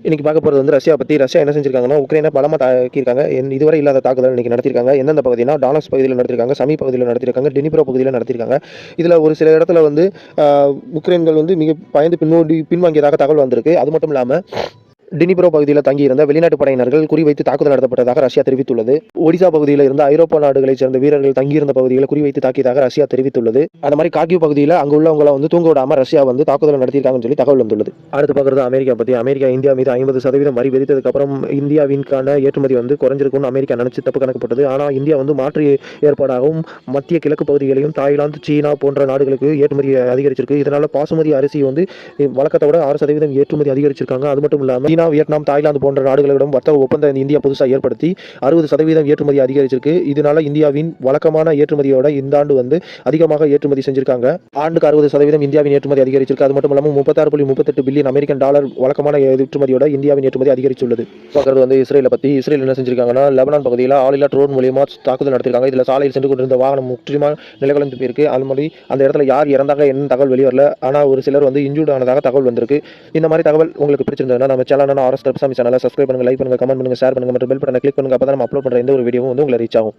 இன்னைக்கு பார்க்க போகிறது வந்து ரஷ்யா பற்றி. ரஷ்யா என்ன செஞ்சிருக்காங்கன்னா, உக்ரைனை பலமாக தாக்கியிருக்காங்க. இதுவரை இல்லாத தாக்குதல் இன்னைக்கு நடத்திருக்காங்க. எந்தெந்த பகுதினா, டானஸ் பகுதியில் நடத்திருக்காங்க, சமி பகுதியில் நடத்திருக்காங்க, டினிப்ரோ பகுதியில் நடத்திருக்காங்க. இதில் ஒரு சில இடத்துல வந்து உக்ரைன்கள் வந்து மிக பயந்து பின்வாங்கியதாக தகவல் வந்திருக்கு. அது மட்டும் இல்லாமல் டினிப்ரோ பகுதியில் தங்கியிருந்த வெளிநாட்டு படையினர்கள் குறிவைத்து தாக்குதல் நடத்தப்பட்டதாக ரஷ்யா தெரிவித்துள்ளது. ஒடிசா பகுதியில் இருந்த ஐரோப்பா நாடுகளைச் சேர்ந்த வீரர்கள் தங்கியிருந்த பகுதிகளை குறிவைத்து தாக்கியதாக ரஷ்யா தெரிவித்துள்ளது. அந்த மாதிரி கார்கிவ் பகுதியில் அங்கு உள்ளவங்களை வந்து தூங்க விடாம ரஷ்யா வந்து தாக்குதல் நடத்தியிருக்காங்கன்னு சொல்லி தகவல் வந்துள்ளது. அடுத்து பார்க்குறது அமெரிக்கா பற்றி. அமெரிக்கா இந்தியா மீது 50% வரி விதித்ததுக்கு அப்புறம் இந்தியாவிற்கான ஏற்றுமதி வந்து குறைஞ்சிருக்கும்னு அமெரிக்கா நினைச்சு தப்பு கணக்கு போட்டது. ஆனால் இந்தியா வந்து மாற்று ஏற்பாடாகவும் மத்திய கிழக்கு பகுதிகளையும் தாய்லாந்து, சீனா போன்ற நாடுகளுக்கு ஏற்றுமதி அதிகரிச்சிருக்கு. இதனால பாசுமதி அரிசி வந்து வழக்கத்தை விட 6% ஏற்றுமதி அதிகரிச்சிருக்காங்க. அது மட்டும் இல்லாமல் சீனா, வியட்நாம், தாய்லாந்து போன்ற நாடுகளிடம் வர்த்தக ஒப்பந்தம் இந்தியா புதுசாக ஏற்படுத்தி 60% ஏற்றுமதி அதிகரிச்சிருக்கு. இதனால இந்தியாவின் வழக்கமான ஏற்றுமதியோட இந்த ஆண்டு வந்து அதிகமாக ஏற்றுமதி செஞ்சிருக்காங்க. ஆண்டுக்கு 60% இந்தியாவின் ஏற்றுமதி அதிகரிச்சிருக்கு. அது மட்டும் இல்லாமல் 36.38 பில்லியன் அமெரிக்கன் டாலர் வழக்கமான ஏற்றுமதியோட இந்தியாவின் ஏற்றுமதி அதிகரித்துள்ளது. பார்க்கறது வந்து இஸ்ரேலை பற்றி. இஸ்ரேல் என்ன செஞ்சிருக்காங்கன்னா, லெபனான் பகுதியில் ஆளில்லா ட்ரோன் மூலியமா தாக்குதல் நடத்திருக்காங்க. இதில் சாலையில் சென்று கொண்டிருந்த வாகனம் முற்றிலுமா நிலகுலைந்து போயிருக்கு. அது மாதிரி அந்த இடத்துல யார் இறந்தாங்க என்ன தகவல் வெளிவரல. ஆனால் ஒரு சிலர் வந்து இன்ஜூர்ட் ஆனதாக தகவல் வந்திருக்கு. இந்த மாதிரி தகவல் உங்களுக்கு பிடிச்சிருந்ததுன்னா நம்ம சேனல் ஆர்எஸ் தர்பசாமி சேனலை சப்ஸ்கிரைப் பண்ணுங்க, லைக் பண்ணுங்க, கமெண்ட் பண்ணுங்க, ஷேர் பண்ணுங்க மற்றும் பெல் பட்டனை கிளிக் பண்ணுங்க. அப்பதான் நம்ம அப்லோட் பண்ற எந்த ஒரு வீடியோவும் வந்து உங்களை ரீச் ஆகும்.